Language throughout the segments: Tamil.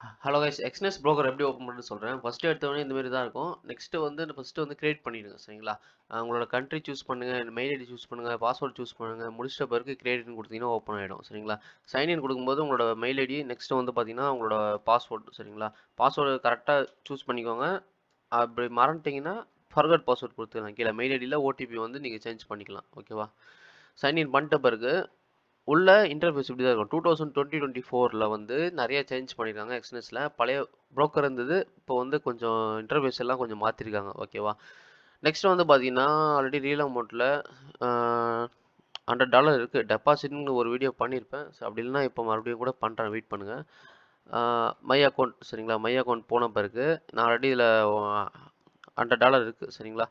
ஹலோ கைஸ், எக்ஸ்னஸ் ப்ரோக்கர் எப்படி ஓப்பன் பண்ணுறது சொல்கிறேன். ஃபஸ்ட்டு எடுத்தவொடனே இந்த மாதிரி தான் இருக்கும். நெக்ஸ்ட்டு வந்து ஃபஸ்ட்டு வந்து கிரியேட் பண்ணிடுங்க சரிங்களா. உங்களோட கண்ட்ரி சூஸ் பண்ணுங்கள், மெயில் ஐடி சூஸ் பண்ணுங்கள், பாஸ்வேர்டு சூஸ் பண்ணுங்கள். முடிச்சிட்ட பிறகு கிரியேட்னு கொடுத்தீங்கன்னா ஓப்பன் ஆகிடும் சரிங்களா. சைன்இன் கொடுக்கும்போது உங்களோட மெயில் ஐடி, நெக்ஸ்ட்டு வந்து பார்த்தீங்கன்னா உங்களோட பாஸ்வேர்டு சரிங்களா. பாஸ்வேர்டு கரெக்டாக சூஸ் பண்ணிக்கோங்க. அப்படி மறந்துட்டிங்கன்னா ஃபர்கட் பாஸ்வேர்ட் கொடுத்துக்கலாம். கீழே மெயில் ஐடியில் ஓடிபி வந்து நீங்கள் சேஞ்ச் பண்ணிக்கலாம். ஓகேவா. சைன்இன் பண்ணிட்ட பிறகு உள்ள இன்டர்ஃபேஸ் இப்படி தான் இருக்கும். 2024ல் வந்து நிறைய சேஞ்ச் பண்ணியிருக்காங்க. எக்ஸ்னஸில் பழைய ப்ரோக்கர் இருந்தது, இப்போ வந்து கொஞ்சம் இன்டர்ஃபேஸ் எல்லாம் கொஞ்சம் மாற்றிருக்காங்க. ஓகேவா. நெக்ஸ்ட் வந்து பார்த்தீங்கன்னா ஆல்ரெடி ரியல் அமௌண்ட்டில் $100 இருக்குது. டெபாசிட்னு ஒரு வீடியோ பண்ணியிருப்பேன். ஸோ அப்படி இல்லைனா இப்போ மறுபடியும் கூட பண்ணுறேன், வெயிட் பண்ணுங்கள். மை அக்கௌண்ட் சரிங்களா. மை அக்கௌண்ட் போன பிறகு நான் ஆல்ரெடி இதில் $100 இருக்குது சரிங்களா.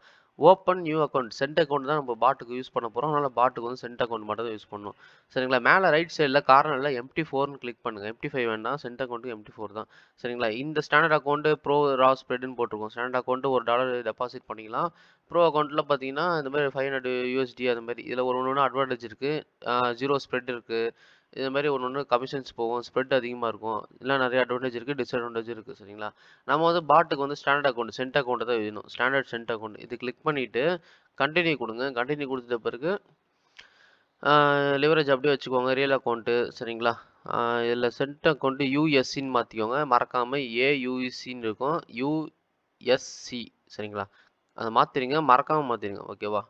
Open new account, cent account தான் நம்ம பாட்டுக்கு யூஸ் பண்ண போகிறோம். அதனால் பாட்டுக்கு வந்து சென்ட் அக்கௌண்ட் மட்டும் தான் யூஸ் பண்ணணும் சரிங்களா. மேலே ரைட் சைடில் கார்னரில் MT4ன்னு கிளிக் பண்ணுங்கள். MT5 வேண்டாம், சென்ட் அக்கௌண்ட்டுக்கு MT4 தான் சரிங்களா. இந்த ஸ்டாண்டர்ட் அக்கௌண்ட்டு ப்ரோ ரா ஸ்ப்ரெட்னு போட்டிருக்கோம். ஸ்டாண்டர்ட் அக்கௌண்ட்டு $1 டெபாசிட் பண்ணிக்கலாம். ப்ரோ அக்கௌண்ட்டில் பார்த்தீங்கன்னா இந்த மாதிரி 500 USD அது மாதிரி இதில் ஒன்று அட்வான்டேஜ் இருக்குது. 0 ஸ்ப்ரெட் இருக்குது. இது மாதிரி ஒன்று கமிஷன்ஸ் போகும், ஸ்ப்ரெட் அதிகமாக இருக்கும். இதெல்லாம் நிறைய அட்வான்டேஜ் இருக்குது, டிஸ்அட்வான்டேஜ் இருக்குது சரிங்களா. நம்ம வந்து பாட்டுக்கு வந்து ஸ்டாண்டர்ட் அக்கௌண்ட், சென்ட் அக்கௌண்ட்டு தான் வேணும். ஸ்டாண்டர்ட் சென்ட் அக்கௌண்ட் இது கிளிக் பண்ணிவிட்டு கண்டினியூ கொடுங்க. கண்டினியூ கொடுத்துட்ட பிறகு லிவரேஜ் அப்படியே வச்சுக்கோங்க. ரியல் அக்கௌண்ட்டு சரிங்களா. இதில் சென்ட் அக்கௌண்ட்டு USCன்னு மாற்றிக்கோங்க. மறக்காமல் AUCன்னு இருக்கும், USC சரிங்களா. அதை மாற்றிடுங்க, மறக்காமல் மாற்றிடுங்க. ஓகேவா.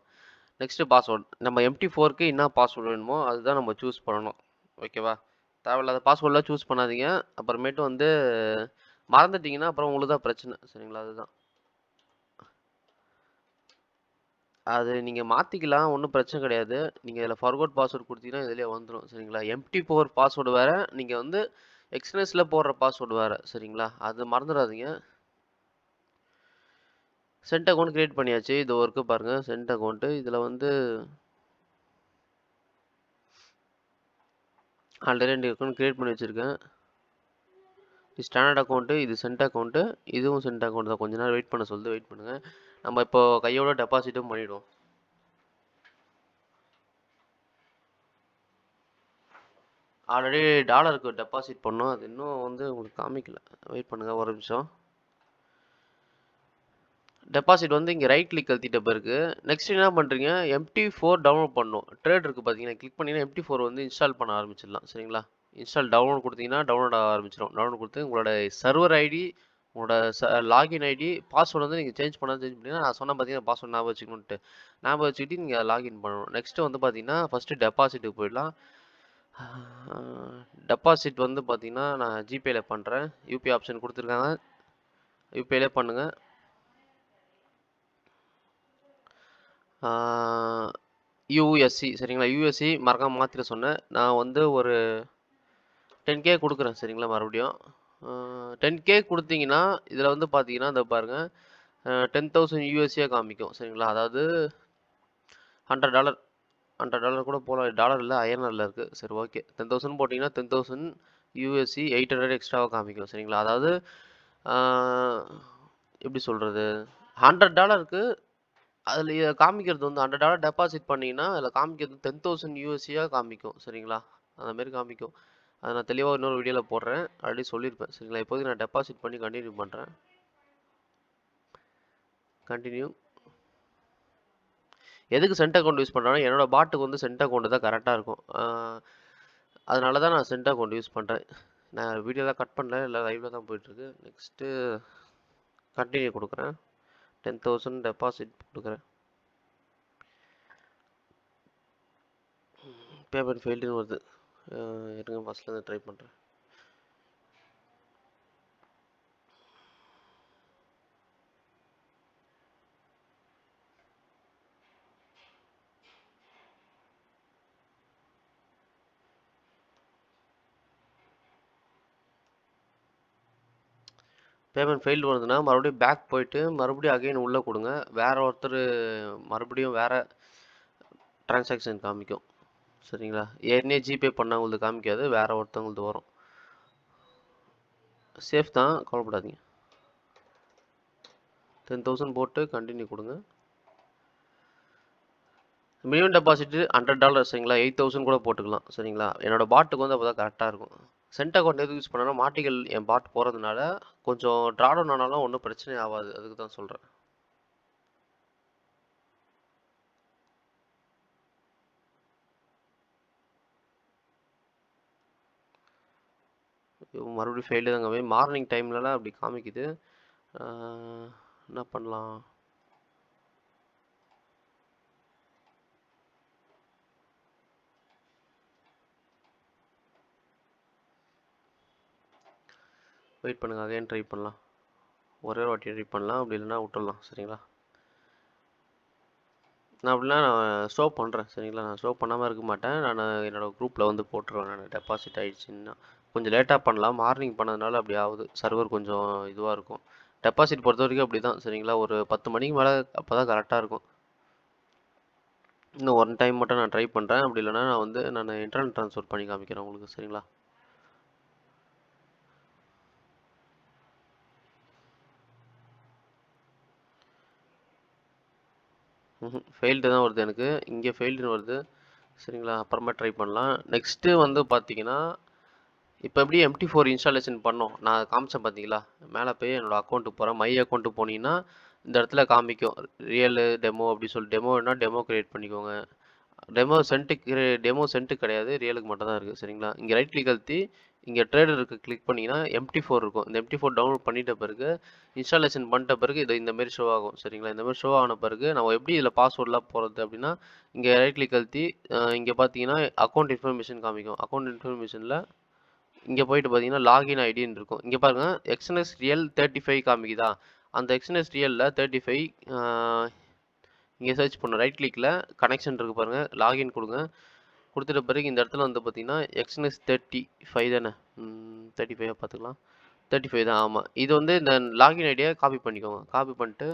நெக்ஸ்ட்டு பாஸ்வேர்டு, நம்ம MT4க்கு என்ன பாஸ்வேர்டு வேணுமோ அதுதான் நம்ம சூஸ் பண்ணணும். ஓகேவா. தேவையில்லாத பாஸ்வேர்டெலாம் சூஸ் பண்ணாதீங்க. அப்புறமேட்டு வந்து மறந்துட்டிங்கன்னா அப்புறம் உங்களுக்கு தான் பிரச்சனை சரிங்களா. அதுதான் அது நீங்கள் மாற்றிக்கலாம், ஒன்றும் பிரச்சனை கிடையாது. நீங்கள் இதில் ஃபர்கோட் பாஸ்வேர்டு கொடுத்தீங்கன்னா இதிலே வந்துடும் சரிங்களா. MT4 பாஸ்வேர்டு வேறு, நீங்கள் வந்து எக்ஸ்னஸில் போடுற பாஸ்வேர்டு வேறு சரிங்களா. அது மறந்துடாதீங்க. சென்ட் அக்கௌண்ட் கிரியேட் பண்ணியாச்சு. இது ஒர்க்கு பாருங்கள். சென்ட் அக்கௌண்ட்டு இதில் வந்து ஆல்ரெடி 2 அக்கௌண்ட் கிரியேட் பண்ணி வச்சுருக்கேன். இது ஸ்டாண்டர்ட் அக்கௌண்ட்டு, இது சென்ட் அக்கௌண்ட்டு, இதுவும் சென்ட் அக்கௌண்ட் தான். கொஞ்ச நேரம் வெயிட் பண்ண சொல்லுது, வெயிட் பண்ணுங்கள். நம்ம இப்போ கையோட டெபாசிட்டும் பண்ணிவிடுவோம். ஆல்ரெடி டாலருக்கு டெபாசிட் பண்ணோம், அது இன்னும் வந்து உங்களுக்கு காமிக்கல. வெயிட் பண்ணுங்கள் ஒரு நிமிஷம். டெபாசிட் வந்து இங்கே ரைட் கிளிக் அழுத்திட்ட பிறகு நெக்ஸ்ட் என்ன பண்ணுறீங்க, MT4 டவுன்லோட் பண்ணணும். ட்ரேட் இருக்குது பார்த்தீங்கன்னா, கிளிக் பண்ணிங்கன்னா MT4 வந்து இன்ஸ்டால் பண்ண ஆரம்பிச்சிடலாம் சரிங்களா. இன்ஸ்டால் டவுன்லோட் கொடுத்தீங்கன்னா டவுன்லோட் ஆக ஆரம்பிச்சிடும். டவுன்லோட் கொடுத்து உங்களோட சர்வர் ஐடி, உங்களோட லாகின் ஐடி, பாஸ்வேர்டு வந்து நீங்கள் சேஞ்ச் பண்ணிங்கன்னா நான் சொன்ன பார்த்தீங்கன்னா பாஸ்வேர்டு ஞாபகம் வச்சுக்கணுன்ட்டு ஞாபகம் வச்சுக்கிட்டு நீங்கள் லாகின் பண்ணணும். நெக்ஸ்ட்டு வந்து பார்த்தீங்கன்னா ஃபஸ்ட்டு டெபாசிட்டுக்கு போயிடலாம். டெபாசிட் வந்து பார்த்தீங்கன்னா நான் ஜிபேயில் பண்ணுறேன். யூபிஐ ஆப்ஷன் கொடுத்துருக்காங்க, யூபிஐலே பண்ணுங்கள். USC சரிங்களா. USC மறக்காமல் மாற்றிட சொன்னேன். நான் வந்து ஒரு 10K கொடுக்குறேன் சரிங்களா. மறுபடியும் 10K கொடுத்தீங்கன்னா இதில் வந்து பார்த்தீங்கன்னா இந்த பாருங்கள், 10,000 USC காமிக்கும் சரிங்களா. அதாவது $100 $100 கூட போகலாம். டாலர் இல்லை, INR இருக்குது. சரி ஓகே. 10,000 போட்டிங்கன்னா 10,000 USC 800 எக்ஸ்ட்ராவாக காமிக்கும் சரிங்களா. அதாவது எப்படி சொல்கிறது, $100க்கு அதில் காமிக்கிறது வந்து $100 டெபாசிட் பண்ணிங்கன்னா அதில் காமிக்கிறது 10,000 USC காமிக்கும் சரிங்களா. அந்தமாரி காமிக்கும். அதை நான் தெளிவாக இன்னொரு வீடியோவில் போடுறேன், ஆல்ரெடி சொல்லியிருப்பேன் சரிங்களா. இப்போதைக்கு நான் டெபாசிட் பண்ணி கண்டினியூ பண்ணுறேன். கண்டினியூ. எதுக்கு சென்ட் அக்கௌண்ட் யூஸ் பண்ணுறேன்னா என்னோட பாட்டுக்கு வந்து சென்ட் அக்கௌண்ட் தான் கரெக்டாக இருக்கும். அதனால தான் நான் சென்ட் அக்கௌண்ட் யூஸ் பண்ணுறேன். நான் வீடியோலாம் கட் பண்ணல, இல்லை லைவில் தான் போயிட்டுருக்கு. நெக்ஸ்ட்டு கண்டினியூ கொடுக்குறேன். 10,000 டெபாசிட் கொடுக்குறேன். பேமெண்ட் ஃபெயில்டுன்னு வருது. இருங்க ஃபஸ்ட்லேருந்து ட்ரை பண்ணுறேன். பேமெண்ட் ஃபெயில்டு வருதுன்னா மறுபடியும் பேக் போயிட்டு மறுபடியும் அகைன் உள்ளே கொடுங்க. வேறு ஒருத்தர் மறுபடியும் வேறு ட்ரான்சாக்ஷன் காமிக்கும் சரிங்களா. ஏற்கனவே ஜிபே பண்ணவங்களுக்கு காமிக்காது, வேறு ஒருத்தவங்களுக்கு வரும். சேஃப் தான், கவலைப்படாதீங்க. 10,000 போட்டு கண்டினியூ கொடுங்க. மினிமம் டெபாசிட்டு $100 சரிங்களா. 8,000 கூட போட்டுக்கலாம் சரிங்களா. என்னோடய பாட்டுக்கு வந்து அப்போ தான் கரெக்டாக இருக்கும். சென்ட் அக்கௌண்ட் எதுக்கு யூஸ் பண்ணேன்னா, மார்டிகல் என் பாட் போறதுனால கொஞ்சம் ட்ராடவுன் ஆனாலும் ஒண்ணும் பிரச்சனை ஆவாது. அதுக்கு தான் சொல்றேன். மறுபடியும் ஃபெயில்டு தாங்க. மார்னிங் டைம்லலாம் அப்படி காமிக்குது. ஆ, என்ன பண்ணலாம்? வெயிட் பண்ணுங்க. அகைன் ட்ரை பண்ணலாம். ஒரே ஒரு வாட்டி ட்ரை பண்ணலாம். அப்படி இல்லைன்னா விட்டுடலாம். சரிங்களா? நான் அப்படின்னா நான் ஷோ பண்ணுறேன். சரிங்களா? நான் ஷோ பண்ணாமல் இருக்க மாட்டேன். நான் என்னோட குரூப்பில் வந்து போட்டுருவேன். நான் டெபாசிட் ஆயிடுச்சுன்னா கொஞ்சம் லேட்டாக பண்ணலாம். மார்னிங் பண்ணதுனால அப்படி ஆகுது. சர்வர் கொஞ்சம் இதுவாக இருக்கும். டெபாசிட் பொறுத்த வரைக்கும் அப்படி தான். சரிங்களா? ஒரு 10 மணிக்கு மேலே அப்போ தான் கரெக்டாக இருக்கும். இன்னும் ஒன் டைம் மட்டும் நான் ட்ரை பண்ணுறேன். அப்படி இல்லைன்னா நான் இன்டர்நெட் ட்ரான்ஸ்ஃபர் பண்ணி காமிக்கிறேன் உங்களுக்கு. சரிங்களா? ஃபெயில்டு தான் வருது எனக்கு. இங்கே ஃபெயில்டுன்னு வருது. சரிங்களா? அப்புறமா ட்ரை பண்ணலாம். நெக்ஸ்ட்டு வந்து பார்த்தீங்கன்னா, இப்போ எப்படி MT4 இன்ஸ்டாலேஷன் பண்ணோம். நான் காமிச்சேன் பார்த்தீங்களா? மேலே போய் என்னோட அக்கௌண்ட்டுக்கு போகிறேன். மை அக்கௌண்ட்டு போனீங்கன்னா, இந்த இடத்துல காமிக்கும். ரியலு, டெமோ அப்படி சொல்லி டெமோன்னா டெமோ கிரியேட் பண்ணிக்கோங்க. டெமோ சென்ட்டுக்கு கிடையாது. ரியலுக்கு மட்டும் தான் இருக்குது. சரிங்களா? இங்கே ரைட் கிளிக் அழுத்தி இங்கே ட்ரேடர் இருக்கு கிளிக் பண்ணிங்கன்னா MT4 இருக்கும். இந்த MT4 டவுன்லோட் பண்ணிட்ட பிறகு இன்ஸ்டாலேஷன் பண்ணிட்ட பிறகு இது இந்தமாரி ஷோ ஆகும். சரிங்களா? இந்தமாரி ஷோ ஆன பிறகு நம்ம எப்படி இதில் பாஸ்வேர்ட்லாம் போகிறது அப்படின்னா, இங்கே ரைட் கிளிக் அழுத்தி இங்கே பார்த்தீங்கன்னா அக்கௌண்ட் இன்ஃபர்மேஷன் காமிக்கும். அக்கௌண்ட் இன்ஃபர்மேஷனில் இங்கே போயிட்டு பார்த்தீங்கன்னா லாகின் ஐடின்னு இருக்கும். இங்கே பாருங்க எக்ஸ்என்எஸ் ரியல் 35 காமிக்குதா? அந்த எக்ஸ்என்எஸ் ரியலில் 35 இங்கே சர்ச் பண்ணணும். ரைட் கிளிக்கில் கனெக்ஷன் இருக்குது பாருங்கள். லாகின் கொடுங்க. கொடுத்துட்ட பிறகு இந்த இடத்துல வந்து பார்த்தீங்கன்னா எக்ஸ்என்எஸ் 35 தானே? 35 பார்த்துக்கலாம். 35 தான். ஆமாம். இது வந்து இந்த லாகின் ஐடியா காப்பி பண்ணிக்கோங்க. காப்பி பண்ணிட்டு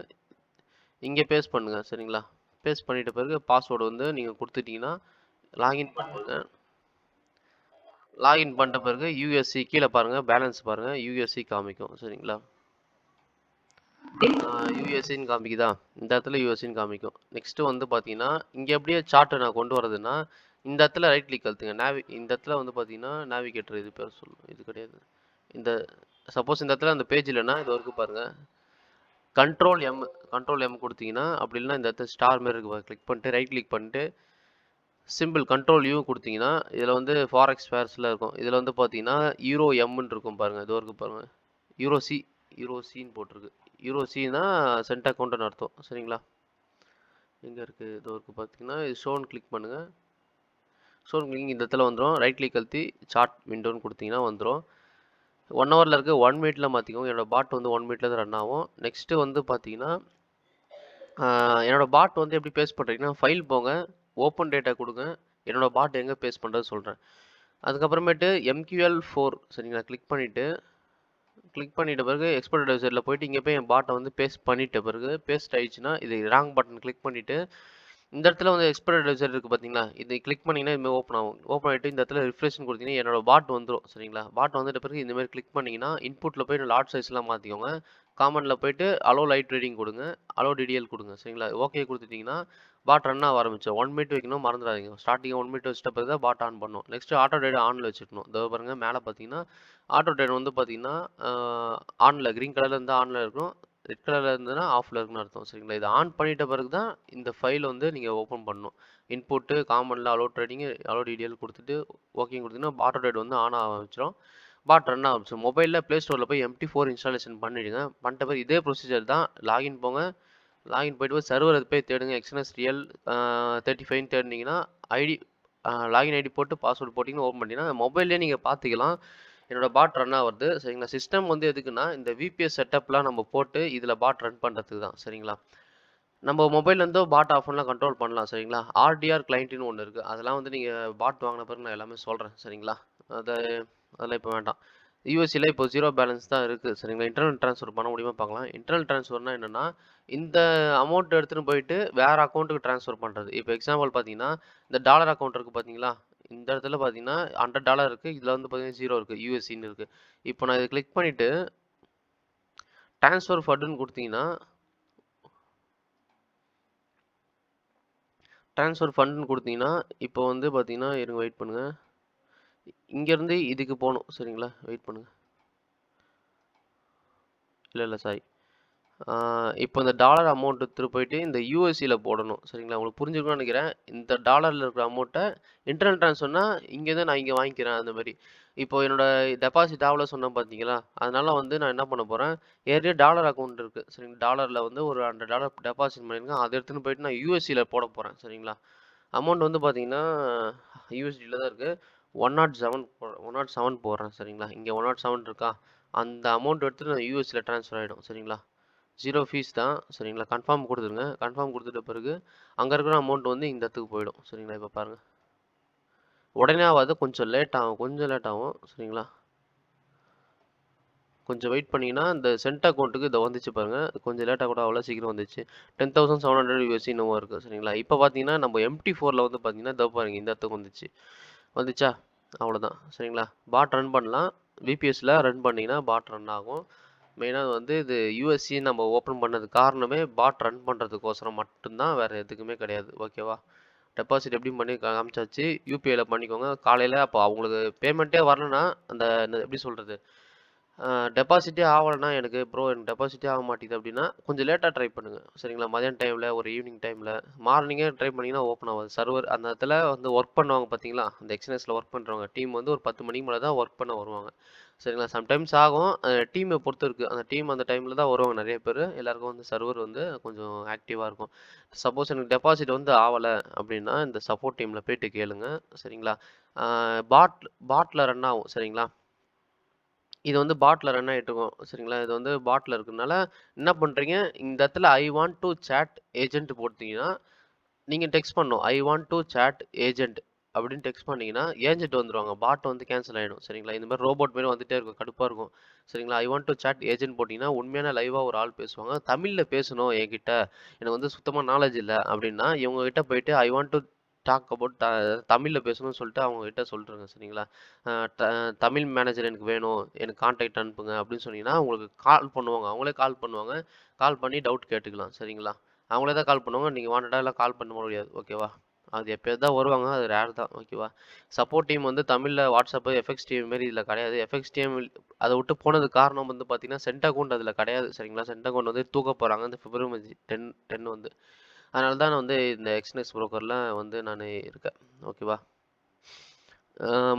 இங்கே பேஸ்ட் பண்ணுங்கள். சரிங்களா? பேஸ்ட் பண்ணிட்ட பிறகு பாஸ்வேர்டு வந்து நீங்கள் கொடுத்துட்டீங்கன்னா லாகின் பண்ணுங்க. லாகின் பண்ணிட்ட பிறகு யூஎஸ்சி கீழே பாருங்கள், பேலன்ஸ் பாருங்கள், யூஎஸ்சி காமிக்கும். சரிங்களா? யூஎஸ்சின்னு காமிக்குதா? இந்த இடத்துல யூஎஸ்சின்னு காமிக்கும். நெக்ஸ்ட்டு வந்து பார்த்தீங்கன்னா, இங்கே எப்படியே சார்ட்டை நான் கொண்டு வரதுன்னா, இந்த இடத்துல ரைட் கிளிக் அழுத்துங்க. இந்த இடத்துல வந்து பார்த்தீங்கன்னா, நேவிகேட்டர் இது பேர் சொல்லணும். இது கிடையாது. இந்த சப்போஸ் இந்த இடத்துல அந்த பேஜ் இல்லைன்னா, இது வரைக்கும் பாருங்க. கண்ட்ரோல் எம் கொடுத்தீங்கன்னா, அப்படி இல்லைன்னா இந்த இடத்துல ஸ்டார் மாரி இருக்கு பாருங்க. கிளிக் பண்ணிட்டு ரைட் கிளிக் பண்ணிட்டு சிம்பிள் கண்ட்ரோல் யூ கொடுத்தீங்கன்னா, இதில் வந்து ஃபாரெக்ஸ் ஃபேர்ஸ்லாம் இருக்கும். இதில் வந்து பார்த்தீங்கன்னா, யூரோ எம்ன்னு இருக்கும் பாருங்க. இது வரைக்கும் பாருங்க. யூரோ சின்னு போட்டிருக்கு. யூரோ சின்னா சென்ட் அக்கௌண்ட்டுன்னு அர்த்தம். சரிங்களா? எங்கே இருக்குது? இது வரைக்கும் பார்த்தீங்கன்னா, இது ஷோன்னு கிளிக் பண்ணுங்கள். ஷோன் கிளிக் இந்த இடத்துல வந்துடும். ரைட் கிளிக் அழுத்தி சார்ட் விண்டோன்னு கொடுத்தீங்கன்னா வந்துடும். 1 ஹவரில் இருக்குது. 1 மினிட்ல மாற்றிக்கோங்க. என்னோடய பாட் வந்து 1 மினிட்ல தான் ரன் ஆகும். நெக்ஸ்ட்டு வந்து பார்த்தீங்கன்னா, என்னோடய பாட் வந்து எப்படி பேஸ்ட் பண்ணுறீங்கன்னா, ஃபைல் போங்க, ஓப்பன் டேட்டா கொடுங்க. என்னோடய பாட் எங்கே பேஸ்ட் பண்ணுறது சொல்கிறேன். அதுக்கப்புறமேட்டு MQL4 சரிங்களா? கிளிக் பண்ணிட்ட பிறகு எக்ஸ்போர்ட் அட்வைசரில் போயிட்டு இங்கே போய் என் பாட்டை வந்து பேஸ்ட் பண்ணிட்ட பிறகு பேஸ்ட் ஆயிடுச்சுன்னா இது ராங் பட்டன் கிளிக் பண்ணிவிட்டு இந்த இடத்துல வந்து எக்ஸ்போர்ட் அட்வைசர் இருக்குது பார்த்தீங்களா? இது கிளிக் பண்ணிங்கன்னா இதுமாதிரி ஓப்பன் ஆகும். ஓப்பன் ஆகிட்டு இந்த இடத்துல ரிஃப்ரெஷ்னு கொடுத்தீங்கன்னா என்னோட பாட் வந்துடும். சரிங்களா? பாட் வந்துட்ட பிறகு இந்தமாதிரி கிளிக் பண்ணிங்கன்னா இன்புட்டில் போய் லாட் சைஸ்லாம் மாற்றிக்கோங்க. காமனில் போயிட்டு அலோ லைட் ரீடிங் கொடுங்க. அலோ டிடிஎல் கொடுங்க. சரிங்களா? ஓகே கொடுத்துட்டிங்கன்னா பாட் ரன் ஆக ஆரம்பிச்சோம். 1 மினிட் வைக்கணும் மறந்துடாதீங்க. ஸ்டார்டிங் 1 மினிட் வச்சிட்ட பிறகு தான் பாட் ஆன் பண்ணும். நெக்ஸ்ட் ஆட்டோ டேட் ஆனில் வச்சுக்கணும். இதோ பாருங்க மேலே பார்த்தீங்கன்னா ஆட்டோ டேட் வந்து பார்த்தீங்கன்னா ஆனில் க்ரீன் கலரில் இருந்தால் ஆனில் இருக்கணும். ரெட் கலரில் இருந்ததுன்னா ஆஃபில் இருக்குன்னு அர்த்தம். சரிங்களா? இதை ஆன் பண்ணிட்ட பிறகு தான் இந்த ஃபைல் வந்து நீங்கள் ஓப்பன் பண்ணணும். இன்புட்டு காமனில் அலோ ட்ரேடிங் அலோ டிடிஎல் கொடுத்துட்டு ஓகே கொடுத்தீங்கன்னா ஆட்டோ டேட் வந்து ஆன் ஆக ஆரம்பிச்சிடும். பாட் ரன் ஆரம்பிச்சிடும். மொபைலில் ப்ளே ஸ்டோரில் போய் MT4 இன்ஸ்டாலேஷன் பண்ணிவிடுங்க. பண்ணிட்ட பிறகு இதே ப்ரொசீஜர் தான். லாகின் போங்க. லாகின் போய்ட்டு சர்வர் போய் தேடுங்க. எக்ஸ்என்எஸ் ரியல் 35 தேடினீங்கன்னா ஐடி லாகின் ஐடி போட்டு பாஸ்வேர்டு போட்டிங்கன்னா ஓப்பன் பண்ணிட்டீங்கன்னா மொபைல்லே நீங்கள் பார்த்துக்கலாம். என்னோட பாட் ரன் ஆகுது. சரிங்களா? சிஸ்டம் வந்து எதுக்குன்னா இந்த VPS செட்டப்லாம் நம்ம போட்டு இதில் பாட் ரன் பண்ணுறதுக்கு தான். சரிங்களா? நம்ம மொபைல்லேருந்தோ பாட் ஆஃப் பண்ணலாம் கண்ட்ரோல் பண்ணலாம். சரிங்களா? RDR கிளைண்ட்டுன்னு ஒன்று இருக்குது. அதெல்லாம் வந்து நீங்கள் பாட் வாங்கின பிறகு நான் எல்லாமே சொல்கிறேன். சரிங்களா? அதெல்லாம் இப்போ வேண்டாம். யூஎஸ்சியில் இப்போ 0 பேலன்ஸ் தான் இருக்குது. சரிங்களா? இன்டர்னல் ட்ரான்ஸ்ஃபர் பண்ண முடியுமா பார்க்கலாம். இன்டர்னல் ட்ரான்ஸ்ஃபர்னா என்னென்னா இந்த அமௌண்ட் எடுத்துகிட்டு போயிட்டு வேறு அக்கௌண்ட்டுக்கு ட்ரான்ஸ்ஃபர் பண்ணுறது. இப்போ எக்ஸாம்பிள் பார்த்தீங்கன்னா இந்த டாலர் அக்கௌண்ட் இருக்குது பார்த்தீங்களா? இந்த இடத்துல பார்த்தீங்கன்னா $100 இருக்குது. இதில் வந்து பார்த்தீங்கன்னா 0 இருக்குது. USCன்னு இருக்குது. இப்போ நான் இதை கிளிக் பண்ணிவிட்டு ட்ரான்ஸ்ஃபர் ஃபண்டுன்னு கொடுத்தீங்கன்னா இப்போ வந்து பார்த்தீங்கன்னா இருங்க வெயிட் பண்ணுங்கள். இங்கேருந்து இதுக்கு போகணும் சரிங்களா, வெயிட் பண்ணுங்கள். இல்லை சாரி. இப்போ இந்த டாலர் அமௌண்ட் எடுத்துகிட்டு போயிட்டு இந்த யூஎஸ்சியில் போடணும் சரிங்களா. உங்களுக்கு புரிஞ்சுக்கணும்னு நினைக்கிறேன். இந்த டாலரில் இருக்கிற அமௌண்ட்டை இன்டர்னல் ட்ரான்ஸ்ஃபர்னா இங்கேருந்து நான் இங்கே வாங்கிக்கிறேன் அந்த மாதிரி. இப்போ என்னோட டெபாசிட் ஆகல சொன்னேன் பார்த்தீங்களா, அதனால வந்து நான் என்ன பண்ண போகிறேன், ஏற்கனவே டாலர் அக்கௌண்ட் இருக்குது சரிங்களா. டாலரில் வந்து ஒரு $100 டெபாசிட் பண்ணியிருக்கேன். அதை எடுத்துன்னு போயிட்டு நான் யூஎஸ்சியில் போட போகிறேன் சரிங்களா. அமௌண்ட் வந்து பார்த்தீங்கன்னா யூஎஸ்டியில் தான் இருக்குது. 107 107 போடுறேன் சரிங்களா. இங்கே 107 இருக்கா, அந்த அமௌண்ட் எடுத்துட்டு நான் யூஎஸ்சியில் ட்ரான்ஸ்ஃபர் ஆகிடும் சரிங்களா. 0 ஃபீஸ் தான் சரிங்களா. கன்ஃபார்ம் கொடுத்துருங்க. கன்ஃபார்ம் கொடுத்துட்ட பிறகு அங்கே இருக்கிற அமௌண்ட் வந்து இந்த இடத்துக்கு போயிடும் சரிங்களா. இப்போ பாருங்கள், உடனே ஆகாது, கொஞ்சம் லேட் ஆகும் சரிங்களா. கொஞ்சம் வெயிட் பண்ணிங்கன்னா இந்த சென்ட் அக்கௌண்ட்டுக்கு இதை வந்துச்சு பாருங்கள். கொஞ்சம் லேட்டாக கூட அவ்வளோ சீக்கிரம் வந்துச்சு. 10,700 யூஎஸ்சி இன்னும் இருக்குது சரிங்களா. இப்போ பார்த்தீங்கன்னா நம்ம MT4ல் வந்து பார்த்தீங்கன்னா இதோ பாருங்கள், இந்த இடத்துக்கு வந்துச்சா, அவ்வளோதான் சரிங்களா. பாட் ரன் பண்ணலாம். VPSல ரன் பண்ணிங்கன்னா பாட் ரன் ஆகும். மெயினாக வந்து இது யூஎஸ்சி நம்ம ஓப்பன் பண்ணது காரணமே பாட் ரன் பண்ணுறதுக்கோசரம் மட்டும்தான், வேறு எதுக்குமே கிடையாது. ஓகேவா. டெபாசிட் எப்படி பண்ணி காமிச்சாச்சு. யூபிஐயில் பண்ணிக்கோங்க. காலையில் அப்போ அவங்களுக்கு பேமெண்ட்டே வரலன்னா அந்த எப்படி சொல்கிறது, டெபாசிட்டே ஆகலைன்னா எனக்கு டெபாசிட்டே ஆக மாட்டேங்குது அப்படின்னா கொஞ்சம் லேட்டாக ட்ரை பண்ணுங்கள் சரிங்களா. மதியான டைமில், ஒரு ஈவினிங் டைமில், மார்னிங்கே ட்ரை பண்ணிங்கன்னா ஓப்பன் ஆகாது. சர்வர் அந்த இடத்துல வந்து ஒர்க் பண்ணுவாங்க பார்த்தீங்களா, அந்த எக்ஸ்னஸில் ஒர்க் பண்ணுறவங்க டீம் வந்து ஒரு 10 மணிக்கு மேலே தான் ஒர்க் பண்ண வருவாங்க சரிங்களா. சம்டைம்ஸ் ஆகும், டீமை பொறுத்து இருக்குது. அந்த டீம் அந்த டைமில் தான் வருவாங்க நிறைய பேர். எல்லாருக்கும் வந்து சர்வர் வந்து கொஞ்சம் ஆக்டிவாக இருக்கும். சப்போஸ் எனக்கு டெபாசிட் வந்து ஆகலை அப்படின்னா இந்த சப்போர்ட் டீமில் போயிட்டு கேளுங்க சரிங்களா. பாட்டில் ரன் ஆகும் சரிங்களா. இது வந்து பாட்டில் ரன் ஆகிட்டுருக்கும் சரிங்களா. இது வந்து பாட்டில் இருக்கிறதுனால என்ன பண்ணுறீங்க, இந்த இடத்துல I want to chat agent போட்டிங்கன்னா நீங்கள் டெக்ஸ்ட் பண்ணணும். I want to chat agent அப்படின்னு டெக்ஸ்ட் பண்ணிங்கன்னா ஏஜென்ட் வந்துடுவாங்க. பாட் வந்து கேன்சல் ஆகிடும் சரிங்களா. இந்த மாதிரி ரோபோட் மாரி வந்துகிட்டே இருக்கும், கடுப்பாக இருக்கும் சரிங்களா. I want to chat agent போட்டிங்கன்னா உண்மையான லைவாக ஒரு ஆள் பேசுவாங்க. தமிழில் பேசணும் என்கிட்ட, எனக்கு வந்து சுத்தமாக நாலேஜ் இல்லை அப்படின்னா இவங்ககிட்ட போயிட்டு I want to talk about தமிழில் பேசணும்னு சொல்லிட்டு அவங்ககிட்ட சொல்லிட்டுருங்க சரிங்களா. தமிழ் மேனேஜர் எனக்கு வேணும், எனக்கு கான்டாக்ட் அனுப்புங்க அப்படின்னு சொன்னீங்கன்னா உங்களுக்கு கால் பண்ணுவாங்க. அவங்களே கால் பண்ணுவாங்க. கால் பண்ணி டவுட் கேட்டுக்கலாம் சரிங்களா. அவங்களே தான் கால் பண்ணுவாங்க. நீங்கள் வாண்டடாக எல்லாம் கால் பண்ண முடியாது. ஓகேவா. அது எப்போயாவது தான் வருவாங்க, அது ரேர் தான். ஓகேவா. சப்போர்ட் டீம் வந்து தமிழில் வாட்ஸ்அப்பு FXTM மாரி இதில் கிடையாது. FXTM அதை விட்டு போனதுக்கு காரணம் வந்து பார்த்தீங்கன்னா சென்ட் அக்கௌண்ட் அதில் கிடையாது சரிங்களா. சென்ட் அக்கௌண்ட் வந்து தூக்க போகிறாங்க இந்த February 10 வந்து. அதனால தான் நான் வந்து இந்த எக்ஸ்னஸ் புரோக்கரில் வந்து நான் இருக்கேன். ஓகேவா.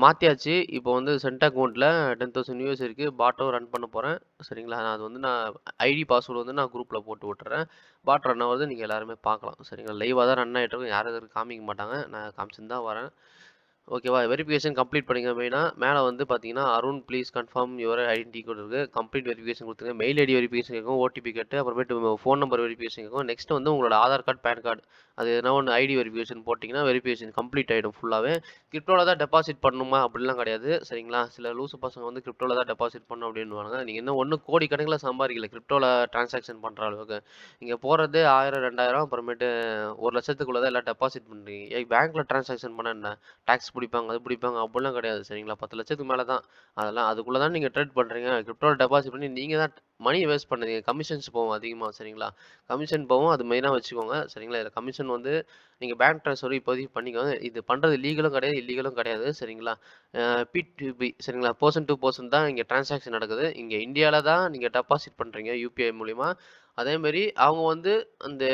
மாற்றியாச்சு. இப்போ வந்து சென்ட் அக்கௌண்ட்டில் 10,000 யூஎஸ் இருக்குது. பாட்டும் ரன் பண்ண போகிறேன் சரிங்களா. அது வந்து நான் ஐடி பாஸ்வேர்டு வந்து நான் குரூப்பில் போட்டு விட்டுறேன். பாட் ரன் ஆகுது, நீங்கள் எல்லாருமே பார்க்கலாம் சரிங்களா. லைவாக தான் ரன் ஆகிட்டு இருக்கும். யாரும் எதுவும் காமிக்க மாட்டாங்க, நான் காமிச்சுன்னு தான் வரேன். ஓகேவா. வெரிஃபிகேஷன் கம்ப்ளீட் பண்ணிங்க. மெயினாக மேலே வந்து பார்த்தீங்கன்னா Arun please confirm your identity code இருக்குது. கம்ப்ளீட் வெரிஃபிகேஷன் கொடுத்துங்க. மெயில் ஐடி வெரிஃபிகேஷன் கேட்கும், ஓடிபி கேட்டு அப்புறமேட்டு ஃபோன் நம்பர் வெரிஃபிகேஷன் கேட்கும். நெக்ஸ்ட் வந்து உங்களோட ஆதார் கார்டு, பேன் கார்டு, அது எதனா ஒன்று ஐடி வெரிஃபிகேஷன் போட்டிங்கன்னா வெரிஃபிகேஷன் கம்ப்ளீட் ஆகிடும் ஃபுல்லாகவே. கிரிப்டோவில் தான் டெபாசிட் பண்ணணுமா அப்படிலாம் கிடையாது சரிங்களா. சில லூசு பசங்க வந்து கிரிப்டோவில் தான் டெபாசிட் பண்ணணும் அப்படின்வாங்க. நீங்கள் இன்னும் ஒன்றும் கோடிக்கணக்கில் சம்பாதிக்கல கிரிப்டோவில் ட்ரான்சாக்ஷன் பண்ணுற அளவுக்கு. நீங்கள் போகிறது 1000 2000 அப்புறமேட்டு 1,00,000க்குள்ளே தான் எல்லாம் டெபாசிட் பண்ணுறீங்க. பேங்க்கில் ட்ரான்சாக்ஷன் பண்ண என்ன டேக்ஸ் பிடிப்பாங்க, அது பிடிப்பாங்க அப்படிலாம் கிடையாது சரிங்களா. 10,00,000க்கு மேலே தான். அதெல்லாம் அதுக்குள்ளே தான் நீங்கள் ட்ரேட் பண்ணுறீங்க. கிரிப்டோவில் டெபாசிட் பண்ணி நீங்கள் தான் மணியை வேஸ்ட் பண்ணுறீங்க. கமிஷன்ஸ் போகும் அதிகமாக சரிங்களா. கமிஷன் போகும், அது மெயினாக வச்சுக்கோங்க சரிங்களா. இதில் கமிஷன் வந்து நீங்கள் பேங்க் ட்ரான்ஸ்ஃபர் இப்போதைக்கு பண்ணிக்கோங்க. இது பண்ணுறது லீகலும் கிடையாது, இல்லீகலும் கிடையாது சரிங்களா. P2P சரிங்களா, பர்சன் டு பர்சன் தான் இங்கே ட்ரான்சாக்ஷன் நடக்குது. இங்கே இந்தியாவில் தான் நீங்கள் டெபாசிட் பண்ணுறீங்க யூபிஐ மூலிமா. அதேமாரி அவங்க வந்து அந்த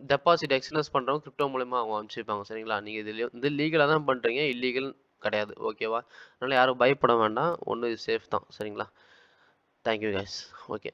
டெபாசிட் எக்ஸ்னஸ் பண்ணுறவங்க கிரிப்டோ மூலிமா அவங்க அனுப்பிச்சிருப்பாங்க சரிங்களா. நீங்கள் இதில் வந்து லீகலாக தான் பண்ணுறீங்க, இல்லீகல் கிடையாது. ஓகேவா. அதனால் யாரும் பயப்பட வேண்டாம், ஒன்றும் இது சேஃப் தான் சரிங்களா. Thank you guys. ஓகே.